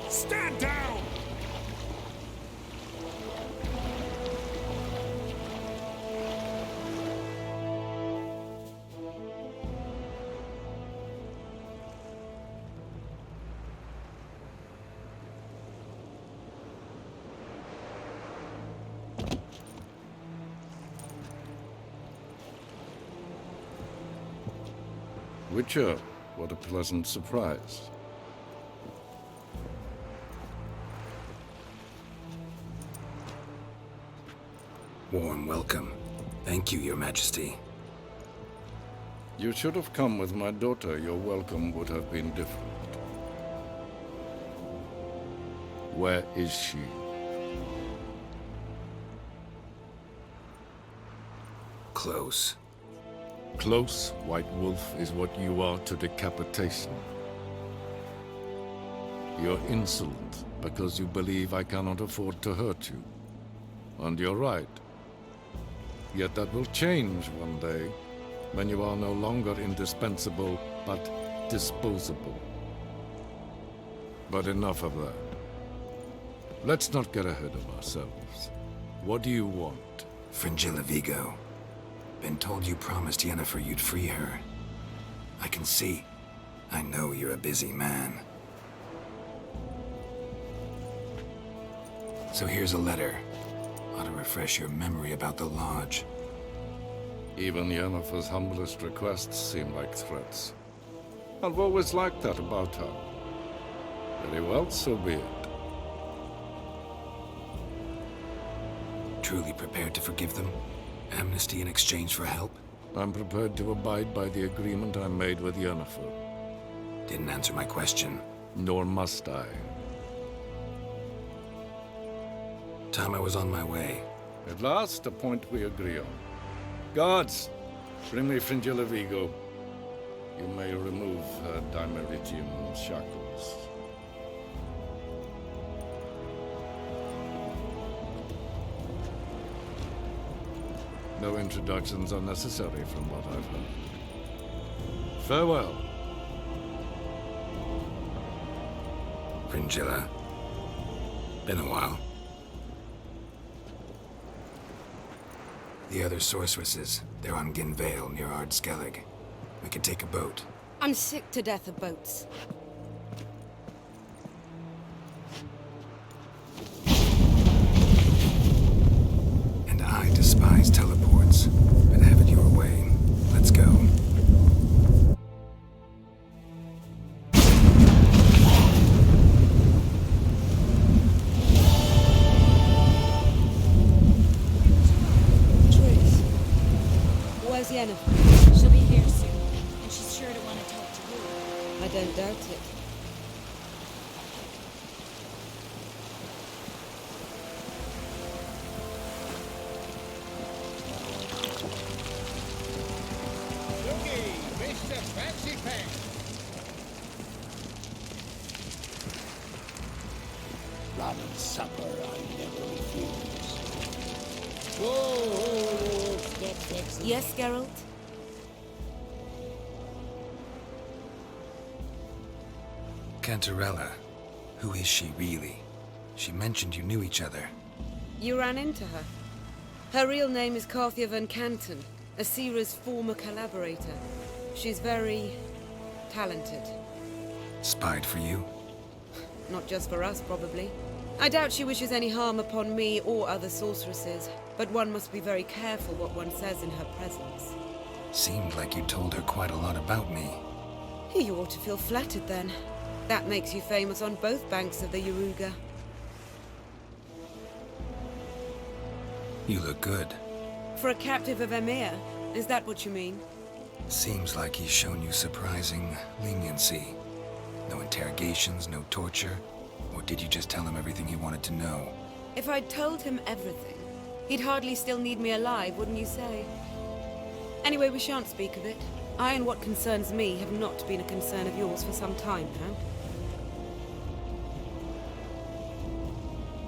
Stand down! Witcher, what a pleasant surprise. Warm welcome. Thank you, Your Majesty. You should have come with my daughter. Your welcome would have been different. Where is she? Close. Close, White Wolf, is what you are to decapitation. You're insolent because you believe I cannot afford to hurt you. And you're right. Yet that will change one day, when you are no longer indispensable, but disposable. But enough of that. Let's not get ahead of ourselves. What do you want? Fringilla Vigo. Been told you promised Yennefer you'd free her. I can see. I know you're a busy man. So here's a letter. Ought to refresh your memory about the Lodge. Even Yennefer's humblest requests seem like threats. I've always liked that about her. Very well, so be it. Truly prepared to forgive them? Amnesty in exchange for help? I'm prepared to abide by the agreement I made with Yennefer. Didn't answer my question. Nor must I. Time I was on my way. At last, a point we agree on. Guards, bring me Fringilla Vigo. You may remove her Dimeritium shackles. No introductions are necessary from what I've heard. Farewell. Fringilla. Been a while. The other sorceresses, they're on Ginvale near Ard-Skellig. We could take a boat. I'm sick to death of boats. despise teleports, but have it your way. Let's go. Tris, where's Yennefer? She'll be here soon, and she's sure to want to talk to you. I don't doubt it. Mr. Fancy Pants. Ramen supper I never refuse. Whoa, stop flexing. Yes, Geralt? Cantarella. Who is she really? She mentioned you knew each other. You ran into her. Her real name is Carthia van Canton, Asira's former collaborator. She's very talented. Spied for you? Not just for us, probably. I doubt she wishes any harm upon me or other sorceresses, but one must be very careful what one says in her presence. Seemed like you told her quite a lot about me. You ought to feel flattered then. That makes you famous on both banks of the Yaruga. You look good. For a captive of Emir, is that what you mean? Seems like he's shown you surprising leniency. No interrogations, no torture? Or did you just tell him everything he wanted to know? If I'd told him everything, he'd hardly still need me alive, wouldn't you say? Anyway, we shan't speak of it. I and what concerns me have not been a concern of yours for some time now.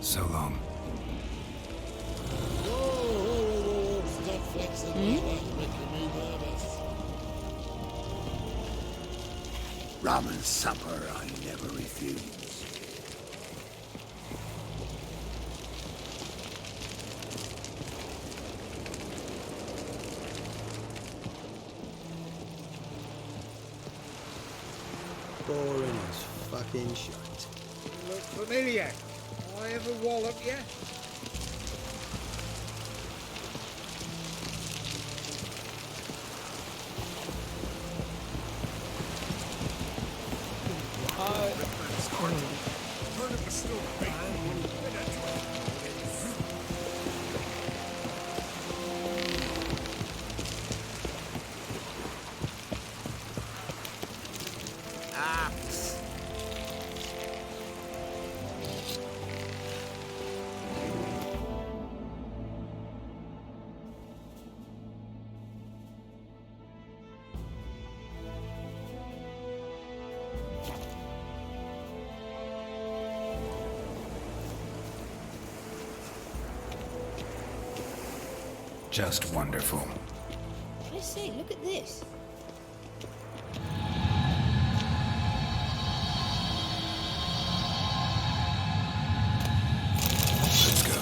So long. Whoa, stop flexing. You're making me nervous. Ramen supper I never refuse. Boring as fucking shit. Look familiar. I ever wallop you? Just wonderful. I say, look at this. Let's go.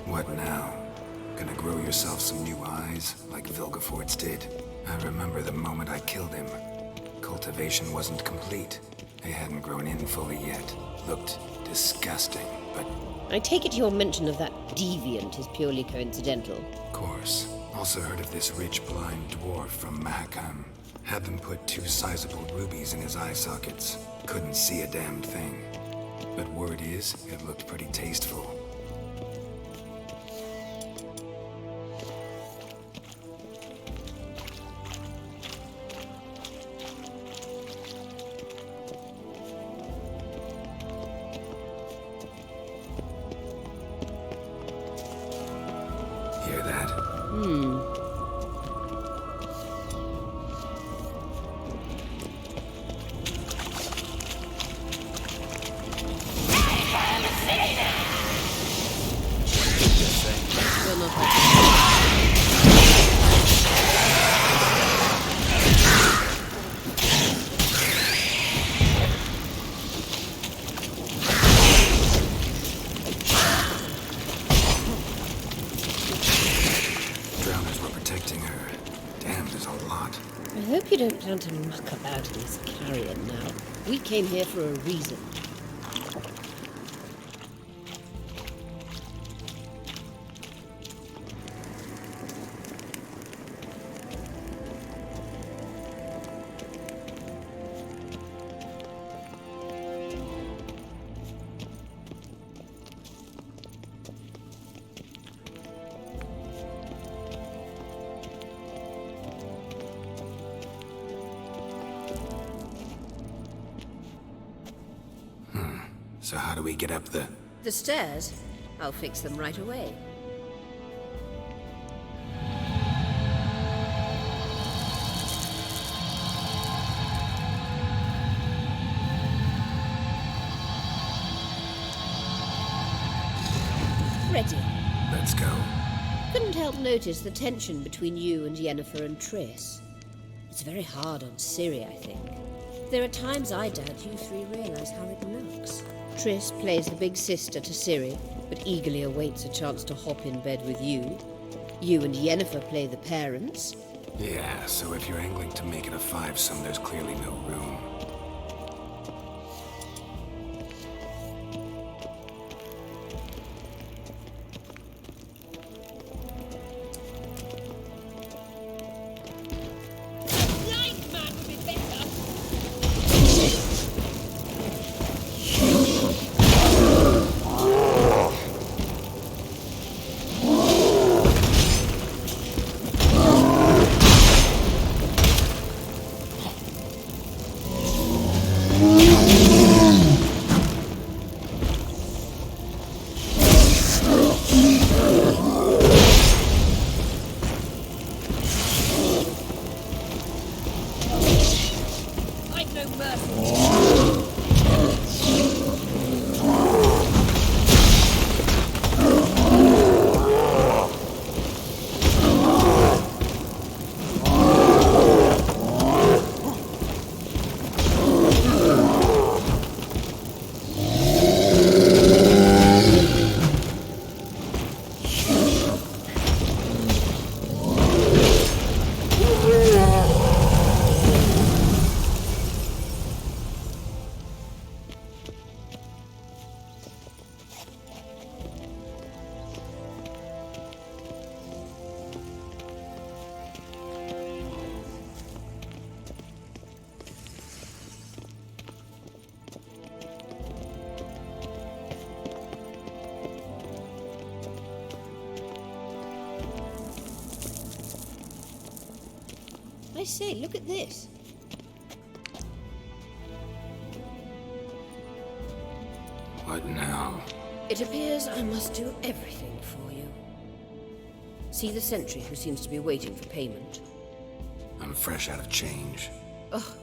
What now? Gonna grow yourself some new eyes, like Vilgefortz did? I remember the moment I killed him. Cultivation wasn't complete. They hadn't grown in fully yet. Looked disgusting, but I take it your mention of that deviant is purely coincidental. of course. Also heard of this rich blind dwarf from Mahakam. Had them put 2 sizable rubies in his eye sockets. Couldn't see a damn thing. But word is, it looked pretty tasteful. Hear that? Will not happen. Drowners were protecting her. Damn, there's a lot. I hope you don't plan to muck about in this carrion now. We came here for a reason. So how do we get up the... The stairs? I'll fix them right away. Ready. Let's go. Couldn't help notice the tension between you and Yennefer and Triss. It's very hard on Ciri, I think. There are times I doubt you three realize how it looks. Triss plays the big sister to Ciri, but eagerly awaits a chance to hop in bed with you. You and Yennefer play the parents. Yeah, so if you're angling to make it a five-some, there's clearly no room. I say, look at this. What now? It appears I must do everything for you. See the sentry who seems to be waiting for payment? I'm fresh out of change. Ugh,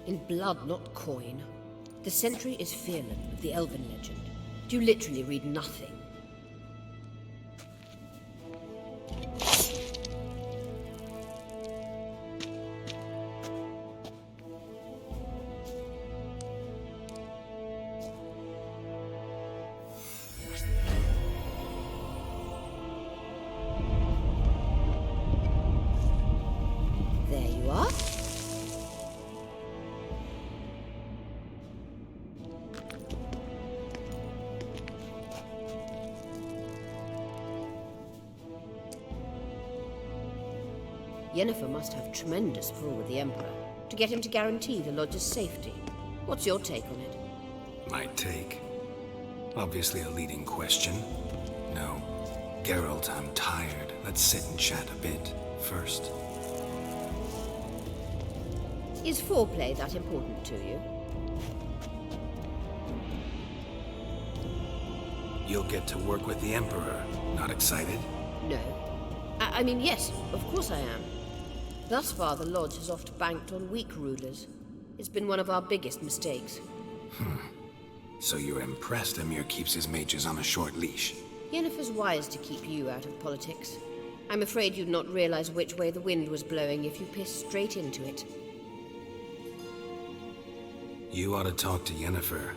in blood, not coin. The sentry is Fearlan of the Elven legend. You literally read nothing. There you are. Yennefer must have tremendous pull with the Emperor to get him to guarantee the Lodge's safety. What's your take on it? My take? Obviously a leading question. No. Geralt, I'm tired. Let's sit and chat a bit first. Is foreplay that important to you? You'll get to work with the Emperor. Not excited? No. I mean, yes, of course I am. Thus far, the Lodge has oft banked on weak rulers. It's been one of our biggest mistakes. So you're impressed Emir keeps his mages on a short leash? Yennefer's wise to keep you out of politics. I'm afraid you'd not realize which way the wind was blowing if you pissed straight into it. You ought to talk to Yennefer.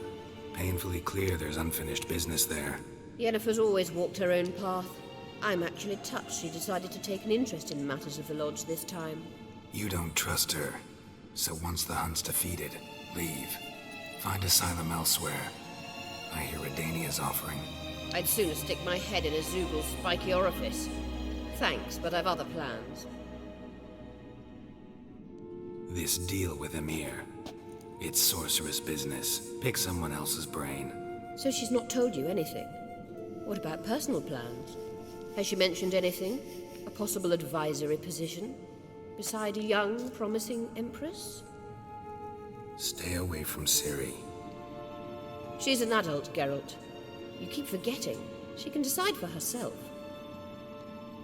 Painfully clear there's unfinished business there. Yennefer's always walked her own path. I'm actually touched she decided to take an interest in matters of the Lodge this time. You don't trust her. So once the hunt's defeated, leave. Find asylum elsewhere. I hear Redania's offering. I'd sooner stick my head in a Zoogl's spiky orifice. Thanks, but I've other plans. This deal with Emir. It's sorceress business. Pick someone else's brain. So she's not told you anything? What about personal plans? Has she mentioned anything? A possible advisory position? Beside a young, promising empress? Stay away from Ciri. She's an adult, Geralt. You keep forgetting. She can decide for herself.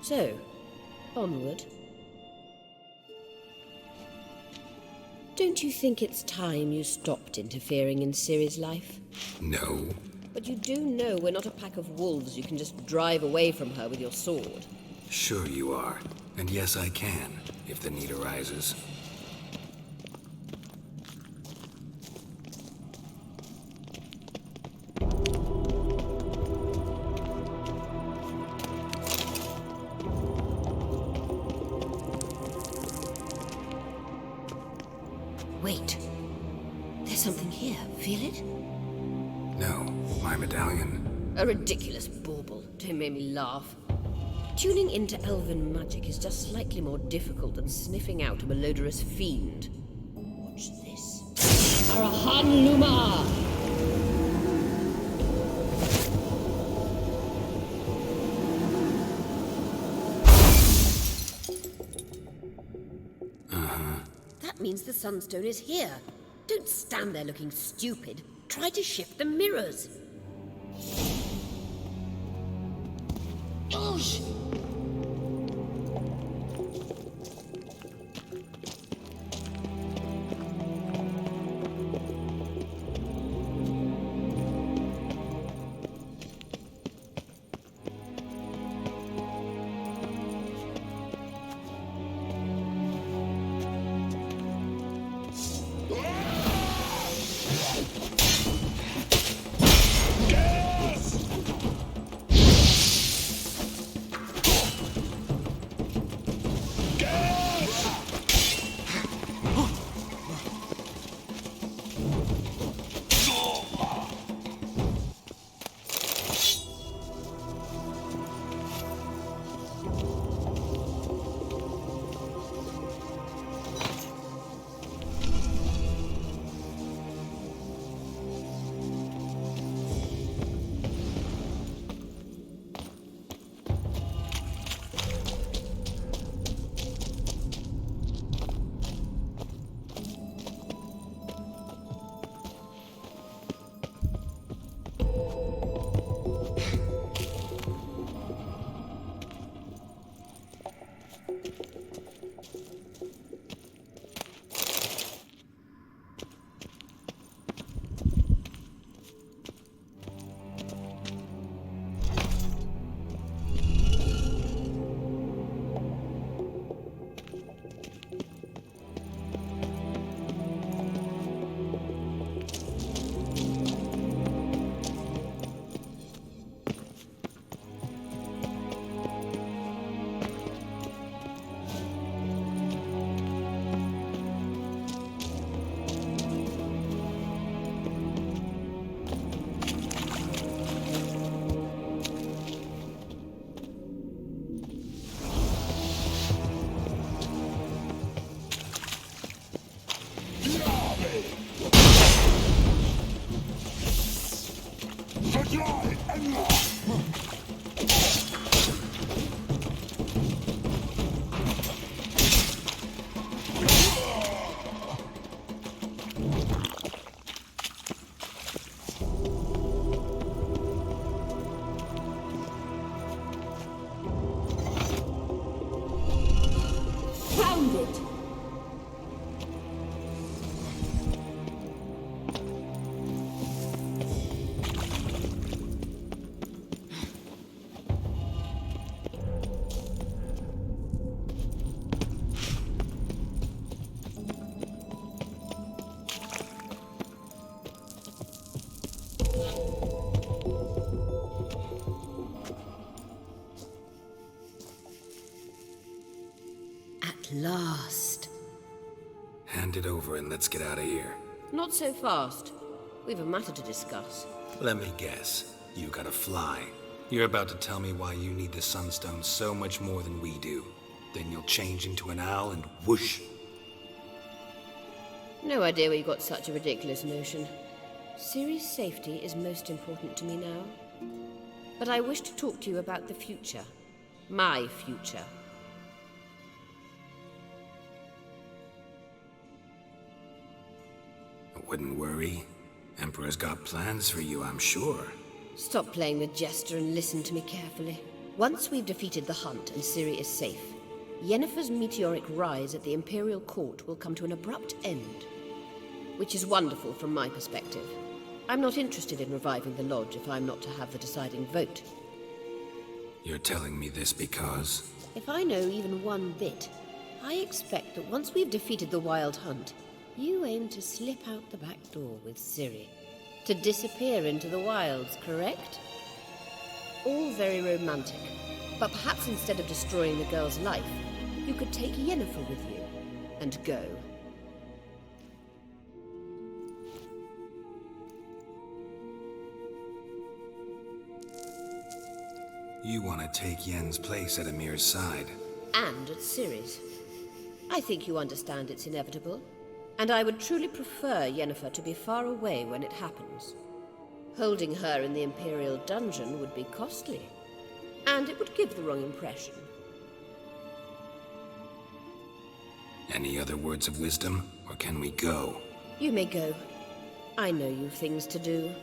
So, onward. Don't you think it's time you stopped interfering in Ciri's life? No. But you do know we're not a pack of wolves you can just drive away from her with your sword. Sure you are. And yes, I can, if the need arises. Wait. There's something here. Feel it? No, my medallion. A ridiculous bauble. Don't make me laugh. Tuning into elven magic is just slightly more difficult than sniffing out a malodorous fiend. Watch this. Arahan Luma! That means the Sunstone is here. Don't stand there looking stupid. Try to shift the mirrors. Gosh! Last. Hand it over and let's get out of here. Not so fast. We've a matter to discuss. Let me guess. You gotta fly. You're about to tell me why you need the Sunstone so much more than we do. Then you'll change into an owl and whoosh. No idea where you got such a ridiculous notion. Ciri's safety is most important to me now. But I wish to talk to you about the future. My future. I wouldn't worry. Emperor's got plans for you, I'm sure. Stop playing the jester and listen to me carefully. Once we've defeated the hunt and Ciri is safe, Yennefer's meteoric rise at the Imperial Court will come to an abrupt end. Which is wonderful from my perspective. I'm not interested in reviving the Lodge if I'm not to have the deciding vote. You're telling me this because... If I know even one bit, I expect that once we've defeated the Wild Hunt, you aim to slip out the back door with Ciri. To disappear into the wilds, correct? All very romantic. But perhaps instead of destroying the girl's life, you could take Yennefer with you and go. You want to take Yen's place at Emir's side. And at Ciri's. I think you understand it's inevitable. And I would truly prefer Yennefer to be far away when it happens. Holding her in the Imperial dungeon would be costly. And it would give the wrong impression. Any other words of wisdom, or can we go? You may go. I know you've things to do.